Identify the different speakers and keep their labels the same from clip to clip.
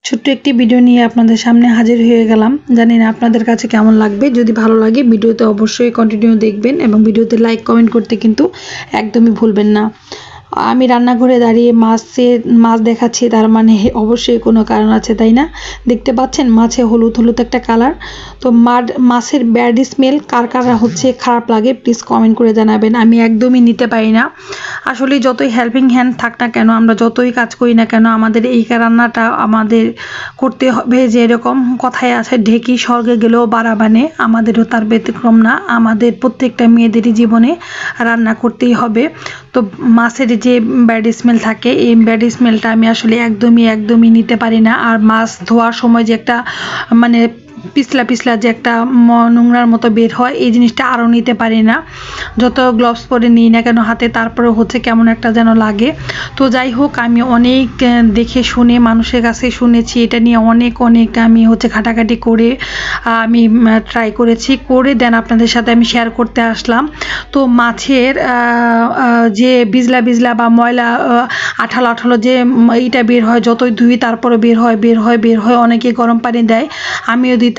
Speaker 1: ছোট্ট একটি ভিডিও নিয়ে আপনাদের সামনে হাজির হয়ে গেলাম। জানি না আপনাদের কাছে কেমন লাগবে। যদি ভালো লাগে ভিডিওতে অবশ্যই কন্টিনিউ দেখবেন এবং ভিডিওতে লাইক কমেন্ট করতে কিন্তু একদমই ভুলবেন না। আমি রান্নাঘরে দাঁড়িয়ে মাছ দেখাচ্ছি, তার মানে অবশ্যই কোনো কারণ আছে, তাই না? দেখতে পাচ্ছেন মাছে হলুদ হলুদ একটা কালার। তো মাছের ব্যাড স্মেল কার হচ্ছে খারাপ লাগে প্লিজ কমেন্ট করে জানাবেন। আমি একদমই নিতে পারি না। আসলে যতই হেল্পিং হ্যান্ড থাক না কেন, আমরা যতই কাজ করি না কেন, আমাদের এই রান্নাটা আমাদের করতে হবে। যে এরকম কথায় আছে, ঢেকি স্বর্গে গেলেও বাড়াবানে, আমাদেরও তার ব্যতিক্রম না। আমাদের প্রত্যেকটা মেয়েদেরই জীবনে রান্না করতেই হবে। তো মাছের যে ব্যাড স্মেল থাকে, এই ব্যাড স্মেলটা আমি আসলে একদমই নিতে পারি না। আর মাছ ধোয়ার সময় যে একটা মানে পিছলা যে একটা নোংরার মতো বের হয়, এই জিনিসটা আরও নিতে পারি না। যত গ্লাভস পরে নিই না কেন হাতে, তারপরে হচ্ছে কেমন একটা যেন লাগে। তো যাই হোক, আমি অনেক দেখে শুনে মানুষের কাছে শুনেছি, এটা নিয়ে অনেক আমি হচ্ছে ঘাটাঘাটি করে আমি ট্রাই করেছি, করে দেন আপনাদের সাথে আমি শেয়ার করতে আসলাম। তো মাছের যে বিজলা বা ময়লা আঠালো যে এইটা বের হয়, যতই ধুই তারপরে বের হয়। অনেকে গরম পানি দেয়, আমিও দিতাম।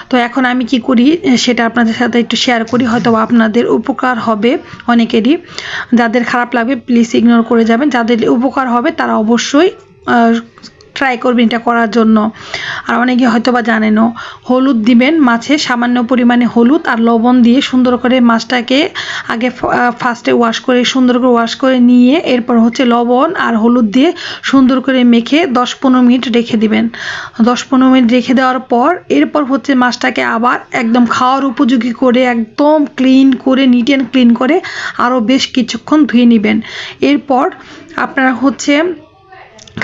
Speaker 1: তো এখন আমি কি করি সেটা আপনাদের সাথে একটু শেয়ার করি, হয়তো আপনাদের উপকার হবে অনেকেরই। যাদের খারাপ লাগবে প্লিজ ইগনোর করে যাবেন, যাদের উপকার হবে তারা অবশ্যই ট্রাই করবেন এটা করার জন্য। আর অনেকে হয়তো বা জানেনও। হলুদ দিবেন মাছে, সামান্য পরিমাণে হলুদ আর লবণ দিয়ে সুন্দর করে মাছটাকে আগে ফার্স্টে সুন্দর করে ওয়াশ করে নিয়ে, এরপর হচ্ছে লবণ আর হলুদ দিয়ে সুন্দর করে মেখে 10-15 মিনিট রেখে দিবেন। 10-15 মিনিট রেখে দেওয়ার পর এরপর হচ্ছে মাছটাকে আবার একদম খাওয়ার উপযোগী করে, একদম ক্লিন করে, নিট অ্যান্ড ক্লিন করে আরও বেশ কিছুক্ষণ ধুয়ে নেবেন। এরপর আপনারা হচ্ছে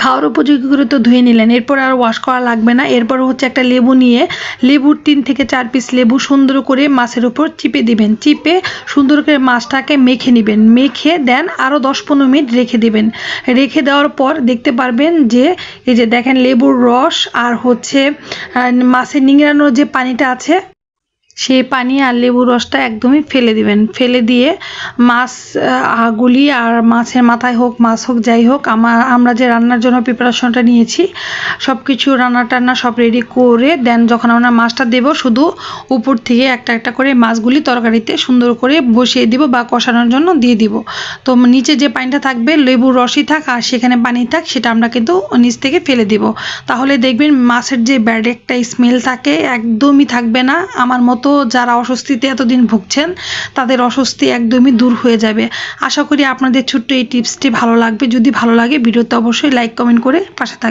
Speaker 1: খাওয়ার উপযোগী করে তো ধুয়ে নিলেন, এরপর আর ওয়াশ করা লাগবে না। এরপর হচ্ছে একটা লেবু নিয়ে, লেবুর 3 থেকে 4 পিস লেবু সুন্দর করে মাছের উপর চিপে দিবেন। চিপে সুন্দর করে মাছটাকে মেখে নেবেন, মেখে দেন আরও 10-15 মিনিট রেখে দিবেন। রেখে দেওয়ার পর দেখতে পারবেন যে এই যে দেখেন লেবুর রস আর হচ্ছে মাছের নিংড়ানোর যে পানিটা আছে, সেই পানি আর লেবুর রসটা একদমই ফেলে দিবেন। ফেলে দিয়ে মাছ গুলি আর মাছের মাথায় হোক, মাছ হোক, যাই হোক, আমরা যে রান্নার জন্য প্রিপারেশনটা নিয়েছি, সব কিছু রান্না সব রেডি করে দেন যখন আমরা মাছটা দেব, শুধু উপর থেকে একটা করে মাছগুলি তরকারিতে সুন্দর করে বসিয়ে দিব বা কষানোর জন্য দিয়ে দিব। তো নিচে যে পানিটা থাকবে, লেবুর রসই থাক আর সেখানে পানি থাক, সেটা আমরা কিন্তু নিচ থেকে ফেলে দিব। তাহলে দেখবেন মাছের যে ব্যাড একটা স্মেল থাকে একদমই থাকবে না। আমার মতো যারা অস্বস্তিতে এতদিন ভুগছেন তাদের অস্বস্তি একদমই দূর হয়ে যাবে। আশা করি আপনাদের ছোট্ট এই টিপসটি ভালো লাগবে। যদি ভালো লাগে ভিডিওতে অবশ্যই লাইক কমেন্ট করে পাশে থাকবেন।